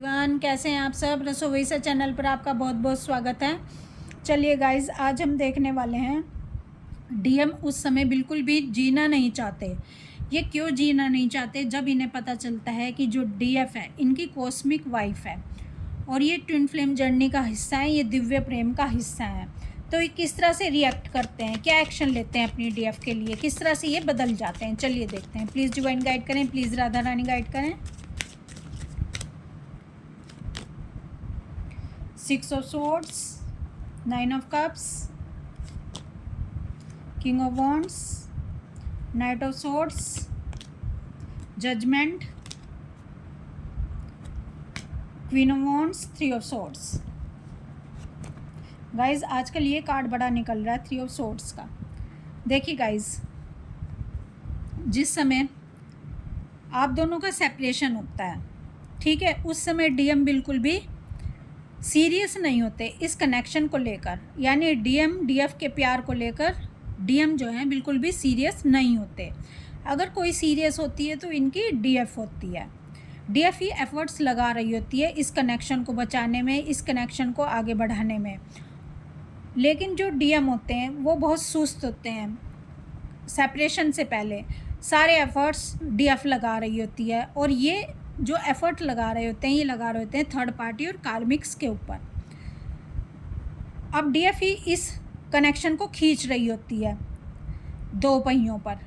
One कैसे हैं आप सब। रसोई से चैनल पर आपका बहुत बहुत स्वागत है। चलिए गाइज, आज हम देखने वाले हैं डीएम उस समय बिल्कुल भी जीना नहीं चाहते। ये क्यों जीना नहीं चाहते? जब इन्हें पता चलता है कि जो डीएफ है इनकी कॉस्मिक वाइफ है और ये ट्विन फ्लेम जर्नी का हिस्सा है, ये दिव्य प्रेम का हिस्सा है, तो ये किस तरह से रिएक्ट करते हैं, क्या एक्शन लेते हैं अपनी डीएफ के लिए, किस तरह से ये बदल जाते हैं। चलिए देखते हैं। प्लीज़ डिवाइन गाइड करें, प्लीज़ राधा रानी गाइड करें। 6 of Swords, 9 of Cups, King of Wands, Knight of Swords, Judgment, Queen of Wands, 3 of Swords। Guys आजकल ये कार्ड बड़ा निकल रहा है 3 of Swords का। देखिए गाइज, जिस समय आप दोनों का सेपरेशन होता है, ठीक है, उस समय डीएम बिल्कुल भी सीरियस नहीं होते इस कनेक्शन को लेकर, यानी डीएम डीएफ के प्यार को लेकर डीएम जो है बिल्कुल भी सीरियस नहीं होते। अगर कोई सीरियस होती है तो इनकी डीएफ होती है। डीएफ ही एफर्ट्स लगा रही होती है इस कनेक्शन को बचाने में, इस कनेक्शन को आगे बढ़ाने में। लेकिन जो डीएम होते हैं वो बहुत सुस्त होते हैं। सेपरेशन से पहले सारे एफर्ट्स डीएफ लगा रही होती है, और ये जो एफर्ट लगा रहे होते हैं ये लगा रहे होते हैं थर्ड पार्टी और कार्मिक्स के ऊपर। अब डीएफ ही इस कनेक्शन को खींच रही होती है दो पहियों पर।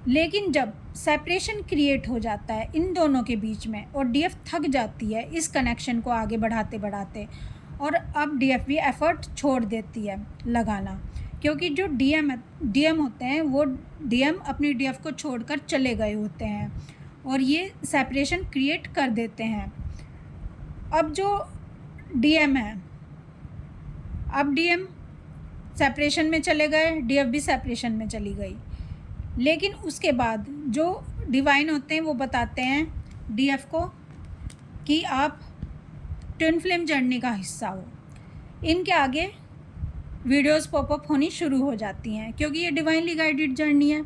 लेकिन जब सेपरेशन क्रिएट हो जाता है इन दोनों के बीच में और डीएफ थक जाती है इस कनेक्शन को आगे बढ़ाते बढ़ाते, और अब डीएफ भी एफर्ट छोड़ देती है लगाना, क्योंकि जो डीएम होते हैं वो डीएम अपनी डीएफ को छोड़कर चले गए होते हैं और ये सेपरेशन क्रिएट कर देते हैं। अब जो डीएम है, अब डीएम सेपरेशन में चले गए, डीएफ भी सेपरेशन में चली गई। लेकिन उसके बाद जो डिवाइन होते हैं वो बताते हैं डीएफ को कि आप ट्विन फ्लेम जर्नी का हिस्सा हो। इनके आगे वीडियोस पॉपअप होनी शुरू हो जाती हैं, क्योंकि ये डिवाइनली गाइडेड जर्नी है।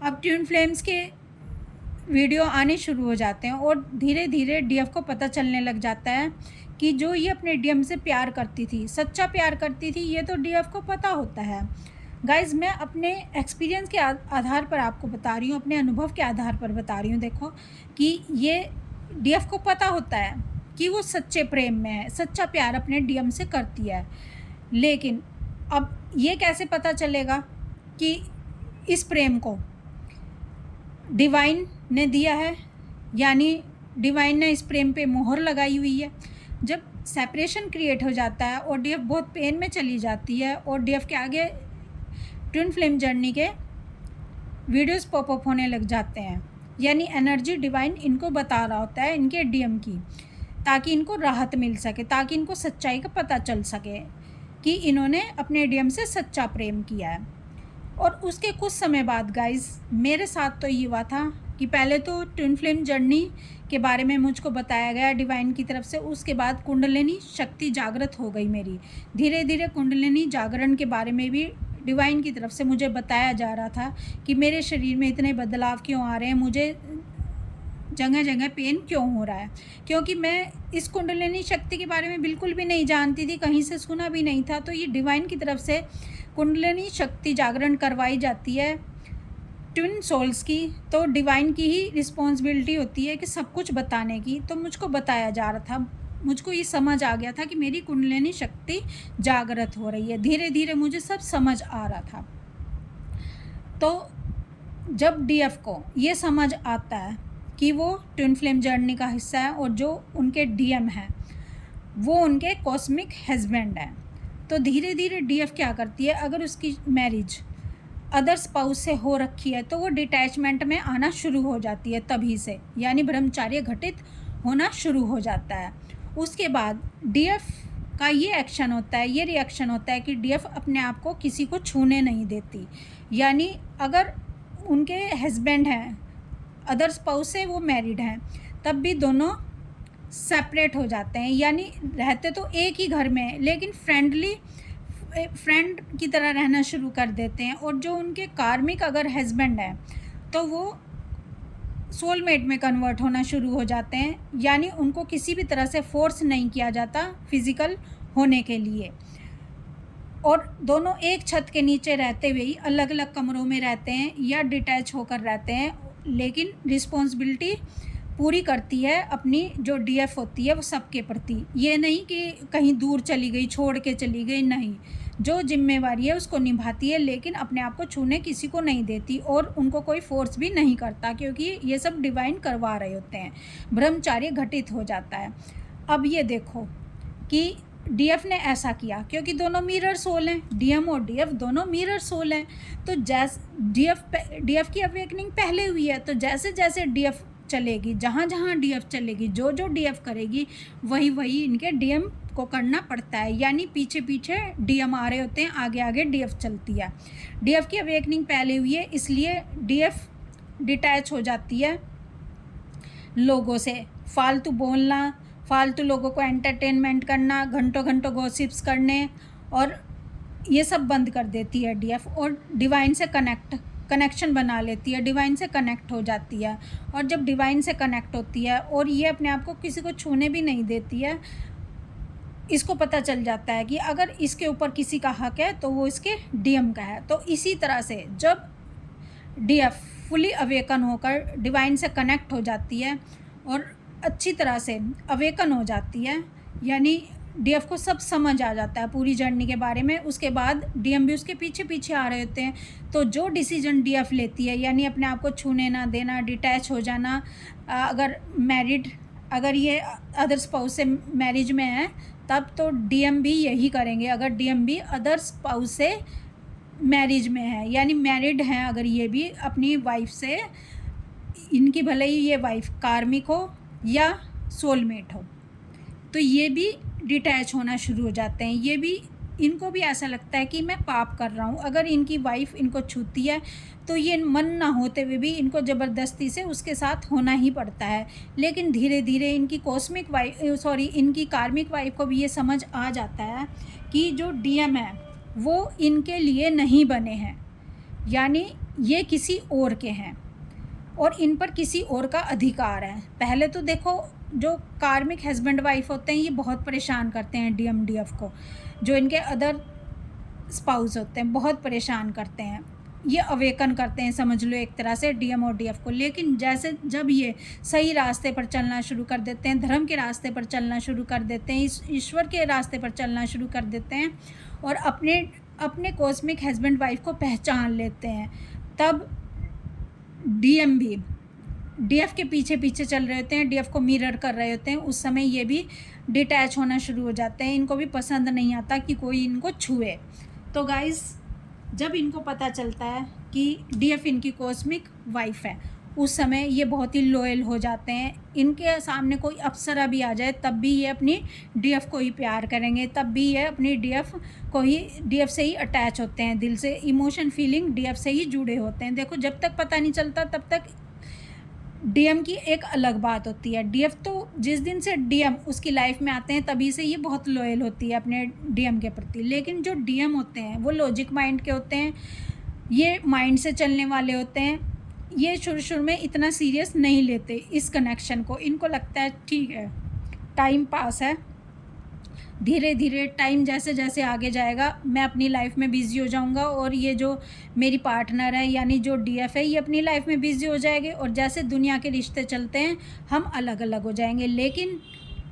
अब ट्विन फ्लेम्स के वीडियो आने शुरू हो जाते हैं और धीरे धीरे डीएफ को पता चलने लग जाता है कि जो ये अपने डीएम से प्यार करती थी, सच्चा प्यार करती थी, ये तो डीएफ को पता होता है। गाइज़, मैं अपने एक्सपीरियंस के आधार पर आपको बता रही हूँ, अपने अनुभव के आधार पर बता रही हूँ। देखो कि ये डीएफ को पता होता है कि वो सच्चे प्रेम में है, सच्चा प्यार अपने डीएम से करती है। लेकिन अब ये कैसे पता चलेगा कि इस प्रेम को डिवाइन ने दिया है, यानी डिवाइन ने इस प्रेम पे मोहर लगाई हुई है। जब सेपरेशन क्रिएट हो जाता है और डीएफ बहुत पेन में चली जाती है और डीएफ के आगे ट्विन फ्लेम जर्नी के वीडियोस पॉपअप होने लग जाते हैं, यानी एनर्जी डिवाइन इनको बता रहा होता है इनके डीएम की, ताकि इनको राहत मिल सके, ताकि इनको सच्चाई का पता चल सके कि इन्होंने अपने डीएम से सच्चा प्रेम किया है। और उसके कुछ समय बाद गाइज़, मेरे साथ तो ये हुआ था कि पहले तो ट्विन फ्लेम जर्नी के बारे में मुझको बताया गया डिवाइन की तरफ से, उसके बाद कुंडलिनी शक्ति जागृत हो गई मेरी। धीरे धीरे कुंडलिनी जागरण के बारे में भी डिवाइन की तरफ से मुझे बताया जा रहा था कि मेरे शरीर में इतने बदलाव क्यों आ रहे हैं, मुझे जगह जगह पेन क्यों हो रहा है, क्योंकि मैं इस कुंडलिनी शक्ति के बारे में बिल्कुल भी नहीं जानती थी, कहीं से सुना भी नहीं था। तो ये डिवाइन की तरफ से कुंडलिनी शक्ति जागरण करवाई जाती है ट्विन सोल्स की, तो डिवाइन की ही रिस्पॉन्सिबिलिटी होती है कि सब कुछ बताने की। तो मुझको बताया जा रहा था, मुझको ये समझ आ गया था कि मेरी कुंडलिनी शक्ति जागृत हो रही है। धीरे धीरे मुझे सब समझ आ रहा था। तो जब डीएफ को ये समझ आता है कि वो ट्विन फ्लेम जर्नी का हिस्सा है और जो उनके डीएम हैं वो उनके कॉस्मिक हस्बैंड हैं, तो धीरे धीरे डीएफ क्या करती है, अगर उसकी मैरिज अदर स्पाउस से हो रखी है तो वो डिटैचमेंट में आना शुरू हो जाती है तभी से, यानी ब्रह्मचार्य घटित होना शुरू हो जाता है। उसके बाद डीएफ का ये एक्शन होता है, ये रिएक्शन होता है कि डीएफ अपने आप को किसी को छूने नहीं देती, यानी अगर उनके हस्बैंड हैं अदर स्पाउस से, वो मैरिड हैं, तब भी दोनों सेपरेट हो जाते हैं, यानी रहते तो एक ही घर में लेकिन फ्रेंड की तरह रहना शुरू कर देते हैं। और जो उनके कार्मिक अगर हस्बैंड है तो वो सोलमेट में कन्वर्ट होना शुरू हो जाते हैं, यानी उनको किसी भी तरह से फोर्स नहीं किया जाता फिज़िकल होने के लिए। और दोनों एक छत के नीचे रहते हुए ही अलग अलग कमरों में रहते हैं या डिटैच होकर रहते हैं, लेकिन रिस्पॉन्सिबिलिटी पूरी करती है अपनी जो डीएफ होती है वो सबके प्रति। ये नहीं कि कहीं दूर चली गई, छोड़ के चली गई, नहीं, जो जिम्मेवारी है उसको निभाती है, लेकिन अपने आप को छूने किसी को नहीं देती और उनको कोई फोर्स भी नहीं करता, क्योंकि ये सब डिवाइन करवा रहे होते हैं। ब्रह्मचार्य घटित हो जाता है। अब ये देखो कि डीएफ ने ऐसा किया क्योंकि दोनों मिरर सोल हैं, डीएम और डीएफ दोनों मिरर सोल हैं। तो डीएफ की अवेकनिंग पहले हुई है, तो जैसे जैसे डीएफ चलेगी, जहाँ जहाँ डीएफ चलेगी, जो जो डीएफ करेगी वही वही इनके डीएम को करना पड़ता है। यानी पीछे पीछे डीएम आ रहे होते हैं, आगे आगे डीएफ चलती है। डीएफ की अवेकनिंग पहले हुई है, इसलिए डीएफ डिटैच हो जाती है लोगों से। फालतू बोलना, फालतू लोगों को एंटरटेनमेंट करना, घंटों घंटों गॉसिप्स करने, और ये सब बंद कर देती है डीएफ, और डिवाइन से कनेक्शन बना लेती है, डिवाइन से कनेक्ट हो जाती है। और जब डिवाइन से कनेक्ट होती है और ये अपने आप को किसी को छूने भी नहीं देती है, इसको पता चल जाता है कि अगर इसके ऊपर किसी का हक है तो वो इसके डीएम का है। तो इसी तरह से जब डीएफ फुली अवेकन होकर डिवाइन से कनेक्ट हो जाती है और अच्छी तरह से अवेकन हो जाती है, यानी डीएफ को सब समझ आ जाता है पूरी जर्नी के बारे में, उसके बाद डीएम भी उसके पीछे पीछे आ रहे होते हैं। तो जो डिसीजन डीएफ लेती है, यानी अपने आप को छूने ना देना, डिटैच हो जाना, अगर मैरिड, अगर ये अदर स्पाउस से मैरिज में है तब तो डीएम भी यही करेंगे। अगर डीएम भी अदर स्पाउस से मैरिज में है, यानी मैरिड हैं अगर ये भी अपनी वाइफ से, इनकी भले ही ये वाइफ कार्मिक हो या सोलमेट हो, तो ये भी डिटैच होना शुरू हो जाते हैं। ये भी, इनको भी ऐसा लगता है कि मैं पाप कर रहा हूँ। अगर इनकी वाइफ इनको छूती है तो ये मन ना होते हुए भी इनको ज़बरदस्ती से उसके साथ होना ही पड़ता है। लेकिन धीरे धीरे इनकी इनकी कार्मिक वाइफ को भी ये समझ आ जाता है कि जो डीएम है वो इनके लिए नहीं बने हैं, यानी ये किसी और के हैं और इन पर किसी और का अधिकार है। पहले तो देखो, जो कार्मिक हस्बैंड वाइफ होते हैं ये बहुत परेशान करते हैं डीएम डीएफ को, जो इनके अदर स्पाउस होते हैं बहुत परेशान करते हैं, ये अवेकन करते हैं समझ लो एक तरह से डीएम और डीएफ को। लेकिन जैसे जब ये सही रास्ते पर चलना शुरू कर देते हैं, धर्म के रास्ते पर चलना शुरू कर देते हैं, ईश्वर के रास्ते पर चलना शुरू कर देते हैं और अपने कॉस्मिक हस्बैंड वाइफ को पहचान लेते हैं, तब डीएम भी डीएफ के पीछे पीछे चल रहे होते हैं, डीएफ को मिरर कर रहे होते हैं। उस समय ये भी डिटैच होना शुरू हो जाते हैं, इनको भी पसंद नहीं आता कि कोई इनको छुए। तो गाइस, जब इनको पता चलता है कि डीएफ इनकी कॉस्मिक वाइफ है, उस समय ये बहुत ही लॉयल हो जाते हैं। इनके सामने कोई अप्सरा भी आ जाए तब भी ये अपनी डीएफ को ही प्यार करेंगे, तब भी ये अपनी डीएफ से ही अटैच होते हैं, दिल से इमोशन फीलिंग डीएफ से ही जुड़े होते हैं। देखो, जब तक पता नहीं चलता तब तक डीएम की एक अलग बात होती है। डीएफ तो जिस दिन से डीएम उसकी लाइफ में आते हैं तभी से ये बहुत लॉयल होती है अपने डीएम के प्रति। लेकिन जो डीएम होते हैं वो लॉजिक माइंड के होते हैं, ये माइंड से चलने वाले होते हैं। ये शुरू में इतना सीरियस नहीं लेते इस कनेक्शन को, इनको लगता है ठीक है टाइम पास है, धीरे धीरे टाइम जैसे जैसे आगे जाएगा मैं अपनी लाइफ में बिज़ी हो जाऊंगा और ये जो मेरी पार्टनर है यानी जो डीएफ है ये अपनी लाइफ में बिज़ी हो जाएंगे और जैसे दुनिया के रिश्ते चलते हैं हम अलग अलग हो जाएंगे। लेकिन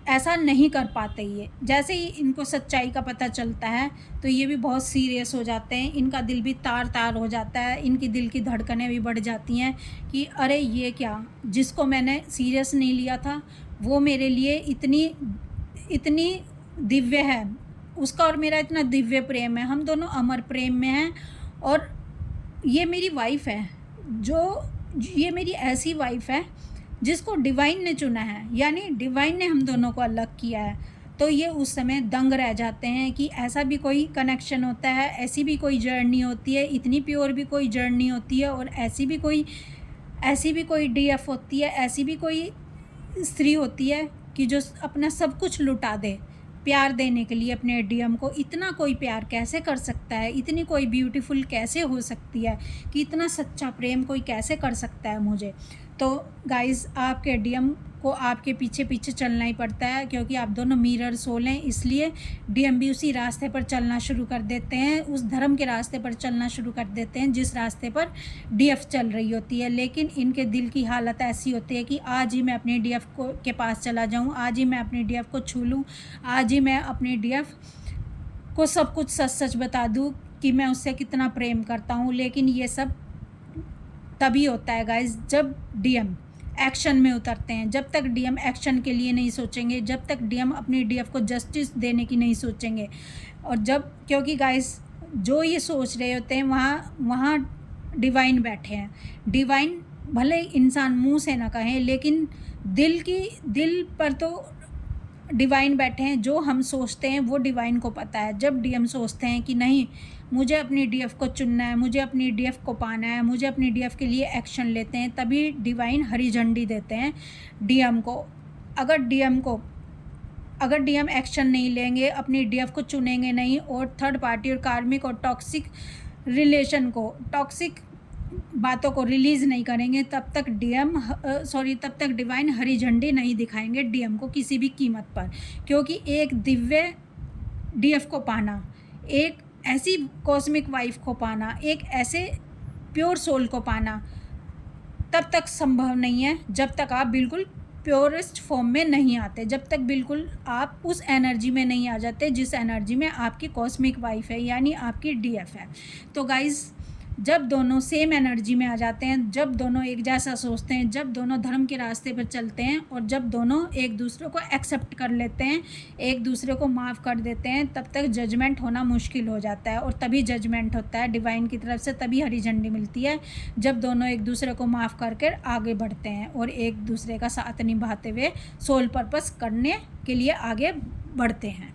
ऐसा नहीं कर पाते ये। जैसे ही इनको सच्चाई का पता चलता है तो ये भी बहुत सीरियस हो जाते हैं, इनका दिल भी तार तार हो जाता है, इनकी दिल की धड़कनें भी बढ़ जाती हैं कि अरे ये क्या, जिसको मैंने सीरियस नहीं लिया था वो मेरे लिए इतनी दिव्य है, उसका और मेरा इतना दिव्य प्रेम है, हम दोनों अमर प्रेम में हैं और ये मेरी वाइफ है, ये मेरी ऐसी वाइफ है जिसको डिवाइन ने चुना है, यानी डिवाइन ने हम दोनों को अलग किया है। तो ये उस समय दंग रह जाते हैं कि ऐसा भी कोई कनेक्शन होता है, ऐसी भी कोई जर्नी होती है, इतनी प्योर भी कोई जर्नी होती है और ऐसी भी कोई डीएफ होती है, ऐसी भी कोई स्त्री होती है कि जो अपना सब कुछ लुटा दे प्यार देने के लिए अपने डीएम को। इतना कोई प्यार कैसे कर सकता है, इतनी कोई ब्यूटीफुल कैसे हो सकती है कि इतना सच्चा प्रेम कोई कैसे कर सकता है मुझे। तो गाइस आपके डीएम को आपके पीछे पीछे चलना ही पड़ता है, क्योंकि आप दोनों मिरर सोल हैं, इसलिए डीएम भी उसी रास्ते पर चलना शुरू कर देते हैं, उस धर्म के रास्ते पर चलना शुरू कर देते हैं जिस रास्ते पर डीएफ चल रही होती है। लेकिन इनके दिल की हालत ऐसी होती है कि आज ही मैं अपने डीएफ को के पास चला जाऊं, आज ही मैं अपने डीएफ को छू लूं, आज ही मैं अपने डीएफ को सब कुछ सच सच बता दूं कि मैं उससे कितना प्रेम करता हूं। लेकिन ये सब तभी होता है गाइस जब डीएम एक्शन में उतरते हैं। जब तक डीएम एक्शन के लिए नहीं सोचेंगे, जब तक डीएम अपनी डीएफ को जस्टिस देने की नहीं सोचेंगे, और जब क्योंकि गाइस जो ये सोच रहे होते हैं वहाँ डिवाइन बैठे हैं। डिवाइन भले इंसान मुंह से ना कहें, लेकिन दिल पर तो डिवाइन बैठे हैं। जो हम सोचते हैं वो डिवाइन को पता है। जब डीएम सोचते हैं कि नहीं, मुझे अपनी डीएफ को चुनना है, मुझे अपनी डीएफ को पाना है, मुझे अपनी डीएफ के लिए एक्शन लेते हैं, तभी डिवाइन हरी झंडी देते हैं डीएम को। अगर डीएम एक्शन नहीं लेंगे, अपनी डीएफ को चुनेंगे नहीं, और थर्ड पार्टी और कार्मिक और टॉक्सिक रिलेशन को, टॉक्सिक बातों को रिलीज़ नहीं करेंगे, तब तक डिवाइन हरी झंडी नहीं दिखाएंगे डीएम को किसी भी कीमत पर। क्योंकि एक दिव्य डीएफ को पाना, एक ऐसी कॉस्मिक वाइफ को पाना, एक ऐसे प्योर सोल को पाना तब तक संभव नहीं है जब तक आप बिल्कुल प्योरेस्ट फॉर्म में नहीं आते, जब तक बिल्कुल आप उस एनर्जी में नहीं आ जाते जिस एनर्जी में आपकी कॉस्मिक वाइफ है, यानी आपकी डीएफ है। तो गाइज़, जब दोनों सेम एनर्जी में आ जाते हैं, जब दोनों एक जैसा सोचते हैं, जब दोनों धर्म के रास्ते पर चलते हैं, और जब दोनों एक दूसरे को एक्सेप्ट कर लेते हैं, एक दूसरे को माफ़ कर देते हैं, तब तक जजमेंट होना मुश्किल हो जाता है। और तभी जजमेंट होता है डिवाइन की तरफ से, तभी हरी झंडी मिलती है जब दोनों एक दूसरे को माफ़ करके आगे बढ़ते हैं और एक दूसरे का साथ निभाते हुए सोल पर्पस करने के लिए आगे बढ़ते हैं।